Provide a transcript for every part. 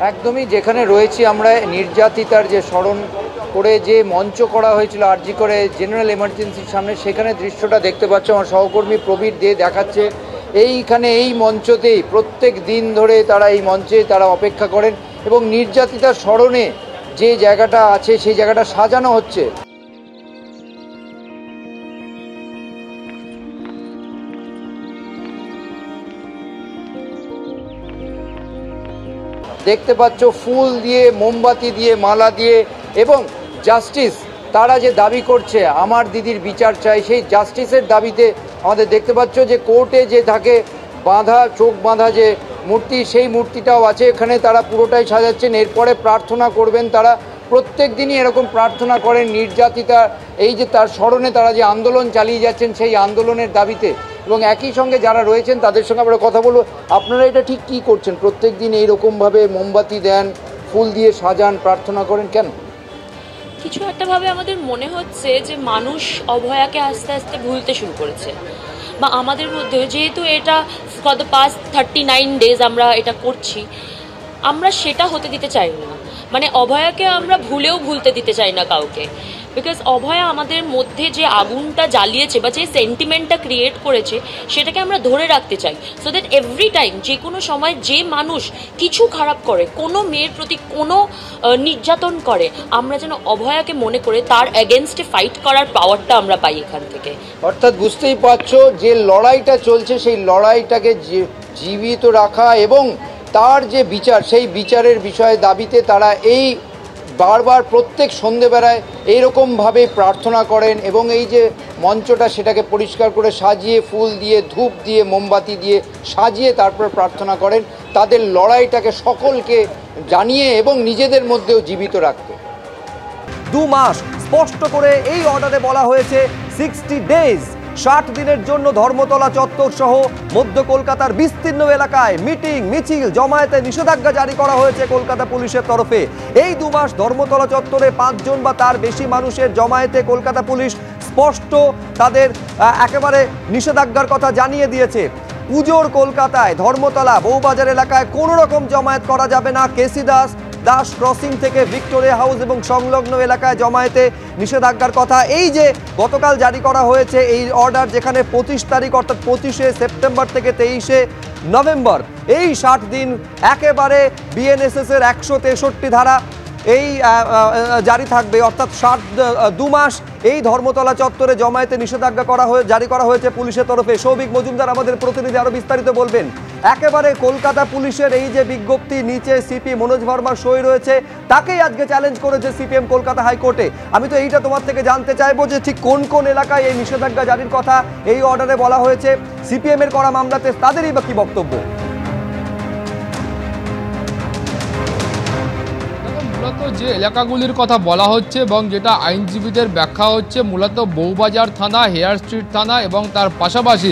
একদমই যেখানে রয়েছি আমরা নির্যাতিতার যে স্মরণ করে যে মঞ্চ করা হয়েছিল আরজি করে জেনারেল এমার্জেন্সির সামনে, সেখানে দৃশ্যটা দেখতে পাচ্ছ আমার সহকর্মী প্রবীর দিয়ে দেখাচ্ছে। এইখানে এই মঞ্চতেই প্রত্যেক দিন ধরে তারা এই মঞ্চে তারা অপেক্ষা করেন এবং নির্যাতিতার স্মরণে যে জায়গাটা আছে সেই জায়গাটা সাজানো হচ্ছে। দেখতে পাচ্ছ ফুল দিয়ে, মোমবাতি দিয়ে, মালা দিয়ে এবং জাস্টিস তারা যে দাবি করছে আমার দিদির বিচার চাই, সেই জাস্টিসের দাবিতে আমাদের দেখতে পাচ্ছ যে কোর্টে যে থাকে বাঁধা, চোখ বাঁধা যে মূর্তি, সেই মূর্তিটাও আছে এখানে। তারা পুরোটাই সাজাচ্ছেন, এরপরে প্রার্থনা করবেন। তারা প্রত্যেক দিনই এরকম প্রার্থনা করেন নির্যাতিতা এই যে তার স্মরণে তারা যে আন্দোলন চালিয়ে যাচ্ছেন সেই আন্দোলনের দাবিতে। এবং একই সঙ্গে যারা রয়েছেন তাদের সঙ্গে আমরা কথা বলবো। আপনারা এটা ঠিক কী করছেন? প্রত্যেক দিন এইরকমভাবে মোমবাতি দেন, ফুল দিয়ে সাজান, প্রার্থনা করেন, কেন? কিছু একটাভাবে আমাদের মনে হচ্ছে যে মানুষ অভয়াকে আস্তে আস্তে ভুলতে শুরু করেছে, বা আমাদের মধ্যে যেহেতু এটা ফর দ্য পাস্ট 39 ডেজ আমরা এটা করছি, আমরা সেটা হতে দিতে চাই না। মানে অভয়াকে আমরা ভুলতে দিতে চাই না কাউকে, বিকজ অভয়া আমাদের মধ্যে যে আগুনটা জ্বালিয়েছে বা যে সেন্টিমেন্টটা ক্রিয়েট করেছে সেটাকে আমরা ধরে রাখতে চাই, সো দ্যাট এভরি টাইম যে কোনো সময় যে মানুষ কিছু খারাপ করে, কোনো মেয়ের প্রতি কোনো নির্যাতন করে, আমরা যেন অভয়াকে মনে করে তার এগেনস্টে ফাইট করার পাওয়ারটা আমরা পাই এখান থেকে। অর্থাৎ বুঝতেই পারছো যে লড়াইটা চলছে সেই লড়াইটাকে জীবিত রাখা এবং তার যে বিচার, সেই বিচারের বিষয়ে দাবিতে তারা এই বারবার প্রত্যেক সন্ধেবেলায় এইরকমভাবে প্রার্থনা করেন এবং এই যে মঞ্চটা সেটাকে পরিষ্কার করে সাজিয়ে ফুল দিয়ে, ধূপ দিয়ে, মোমবাতি দিয়ে সাজিয়ে তারপর প্রার্থনা করেন তাদের লড়াইটাকে সকলকে জানিয়ে এবং নিজেদের মধ্যেও জীবিত রাখতে। 2 মাস স্পষ্ট করে এই অর্ডারে বলা হয়েছে 60 ডেজ, 60 দিনের জন্য ধর্মতলা চত্বর সহ মধ্য কলকাতার বিস্তীর্ণ এলাকায় মিটিং, মিছিল, জমায়েতে নিষেধাজ্ঞা জারি করা হয়েছে কলকাতা পুলিশের তরফে। এই 2 মাস ধর্মতলা চত্বরে 5 জন বা তার বেশি মানুষের জমায়েতে কলকাতা পুলিশ স্পষ্ট তাদের একেবারে নিষেধাজ্ঞার কথা জানিয়ে দিয়েছে। পুজোর কলকাতায় ধর্মতলা, বউবাজার এলাকায় কোনো রকম জমায়েত করা যাবে না। কেসি দাস ক্রসিং থেকে ভিক্টোরিয়া হাউস এবং সংলগ্ন এলাকায় জমায়েতে নিষেধাজ্ঞার কথা এই যে গতকাল জারি করা হয়েছে এই অর্ডার, যেখানে 25 তারিখ অর্থাৎ 25শে সেপ্টেম্বর থেকে 23শে নভেম্বর এই 60 দিন একেবারে বিএনএসএস এর 163 ধারা এই জারি থাকবে, অর্থাৎ 2 মাস এই ধর্মতলা চত্বরে জমায়েতে নিষেধাজ্ঞা জারি করা হয়েছে পুলিশের তরফে। সৌভিক মজুমদার আমাদের প্রতিনিধি আরো বিস্তারিত বলবেন। একেবারে কলকাতা পুলিশের এই যে বিজ্ঞপ্তি, নিচে সিপি মনোজ ভার্মার সই রয়েছে, তাকেই আজকে চ্যালেঞ্জ করেছে সিপিএম কলকাতা হাইকোর্টে। আমি তো এইটা তোমার থেকে জানতে চাইবো যে ঠিক কোন কোন এলাকায় এই নিষেধাজ্ঞা জারির কথা এই অর্ডারে বলা হয়েছে, সিপিএম এর করা মামলাতে তাদেরই বা কি বক্তব্য? মূলত যে এলাকাগুলির কথা বলা হচ্ছে এবং যেটা আইনজীবীদের ব্যাখ্যা হচ্ছে, মূলত বউবাজার থানা, হেয়ার স্ট্রিট থানা এবং তার পাশাপাশি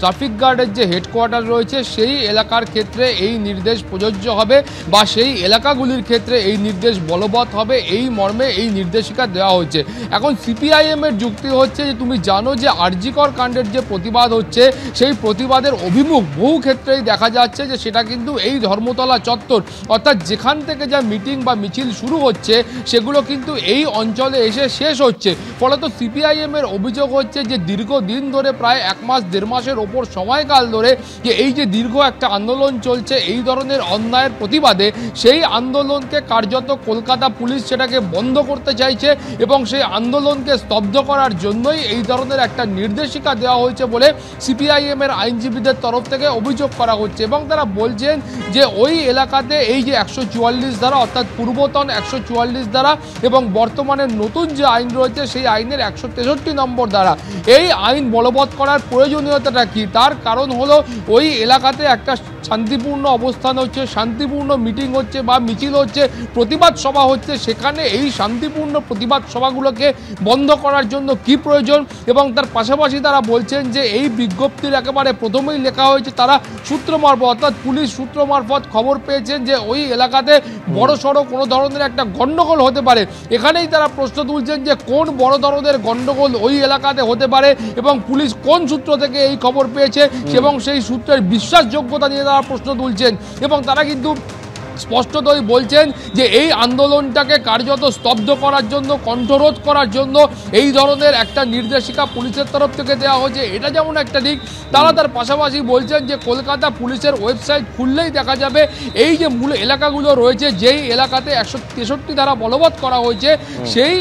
ট্রাফিক গার্ডের যে হেডকোয়ার্টার রয়েছে সেই এলাকার ক্ষেত্রে এই নির্দেশ প্রযোজ্য হবে বা সেই এলাকাগুলির ক্ষেত্রে এই নির্দেশ বলবৎ হবে, এই মর্মে এই নির্দেশিকা দেওয়া হচ্ছে। এখন সিপিআইএমের যুক্তি হচ্ছে যে তুমি জানো যে আরজিকর কাণ্ডের যে প্রতিবাদ হচ্ছে সেই প্রতিবাদের অভিমুখ বহু ক্ষেত্রেই দেখা যাচ্ছে যে সেটা কিন্তু এই ধর্মতলা চত্বর, অর্থাৎ যেখান থেকে যা মিটিং বা মিছিল শুরু হচ্ছে সেগুলো কিন্তু এই অঞ্চলে এসে শেষ হচ্ছে। ফলত সিপিআইএমের অভিযোগ হচ্ছে যে দীর্ঘদিন ধরে প্রায় 1 মাস 1.5 মাসের ওপর সময়কাল ধরে যে এই যে দীর্ঘ একটা আন্দোলন চলছে এই ধরনের অন্যায়ের প্রতিবাদে, সেই আন্দোলনকে কার্যত কলকাতা পুলিশ সেটাকে বন্ধ করতে চাইছে এবং সেই আন্দোলনকে স্তব্ধ করার জন্যই এই ধরনের একটা নির্দেশিকা দেওয়া হয়েছে বলে সিপিআইএমের আইনজীবীদের তরফ থেকে অভিযোগ করা হচ্ছে। এবং তারা বলছেন যে ওই এলাকাতে এই যে 144 ধারা অর্থাৎ পূর্বতন 144 ধারা এবং বর্তমানে নতুন যে আইন রয়েছে সেই আইনের 163 নম্বর ধারা, এই আইন বলবৎ করার প্রয়োজনীয়তাটা কি? তার কারণ হলো ওই এলাকাতে একটা শান্তিপূর্ণ অবস্থান হচ্ছে, শান্তিপূর্ণ মিটিং হচ্ছে বা মিছিল হচ্ছে, প্রতিবাদ সভা হচ্ছে, সেখানে এই শান্তিপূর্ণ প্রতিবাদ সভাগুলোকে বন্ধ করার জন্য কি প্রয়োজন? এবং তার পাশাপাশি তারা বলছেন যে এই বিজ্ঞপ্তির একেবারে প্রথমেই লেখা হয়েছে তারা সূত্র মারফত অর্থাৎ পুলিশ সূত্র মারফত খবর পেয়েছেন যে ওই এলাকাতে বড় সড়ো কোনো ধরনের একটা গণ্ডগোল হতে পারে। এখানেই তারা প্রশ্ন তুলছেন যে কোন বড় ধরনের গণ্ডগোল ওই এলাকাতে হতে পারে এবং পুলিশ কোন সূত্র থেকে এই খবর পেয়েছে এবং সেই সূত্রের বিশ্বাসযোগ্যতা নিয়ে তারা প্রশ্ন তুলছেন। এবং তারা কিন্তু স্পষ্টতই বলছেন যে এই আন্দোলনটাকে কার্যত স্তব্ধ করার জন্য, কণ্ঠরোধ করার জন্য এই ধরনের একটা নির্দেশিকা পুলিশের তরফ থেকে দেওয়া হয়েছে। এটা যেমন একটা দিক, তারা তার পাশাপাশি বলছেন যে কলকাতা পুলিশের ওয়েবসাইট খুললেই দেখা যাবে এই যে মূল এলাকাগুলো রয়েছে, যেই এলাকাতে 163 ধারা বলবৎ করা হয়েছে, সেই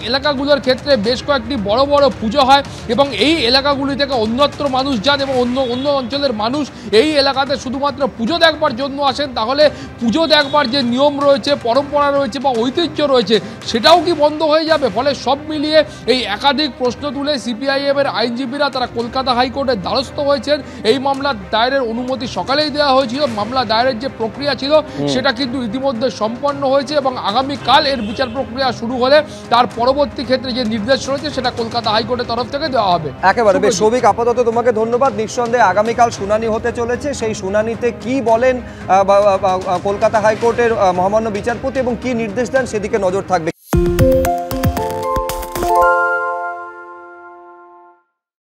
এলাকাগুলোর ক্ষেত্রে বেশ কয়েকটি বড় বড় পুজো হয় এবং এই এলাকাগুলি থেকে অন্যত্র মানুষ যান এবং অন্য অঞ্চলের মানুষ এই এলাকাতে শুধুমাত্র পুজো দেখবার জন্য আসেন। তাহলে পুজো দেখবার যে নিয়ম রয়েছে, পরম্পরা রয়েছে বা ঐতিহ্য রয়েছে, সেটাও কি বন্ধ হয়ে যাবে? ফলে সব মিলিয়ে এই একাধিক প্রশ্ন তুলে সিপিআইএম এর আইনজীবীরা তারা কলকাতা হাইকোর্টের দ্বারস্থ হয়েছেন। এই মামলা দায়েরের অনুমতি সকালেই দেওয়া হয়েছিল। মামলা দায়েরের যে প্রক্রিয়া ছিল সেটা কিন্তু ইতিমধ্যে সম্পন্ন হয়েছে এবং আগামীকাল এর বিচার প্রক্রিয়া শুরু হলে তার পরবর্তী ক্ষেত্রে যে নির্দেশ রয়েছে সেটা কলকাতা হাইকোর্টের তরফ থেকে দেওয়া হবে। একেবারে বেশ সৌভিক, আপাতত তোমাকে ধন্যবাদ। নিঃসন্দেহে আগামীকাল শুনানি হতে চলেছে, সেই শুনানিতে কি বলেন কলকাতা হাইকোর্টের মহামান্য বিচারপতি এবং কি নির্দেশ দেন সেদিকে নজর থাকবে।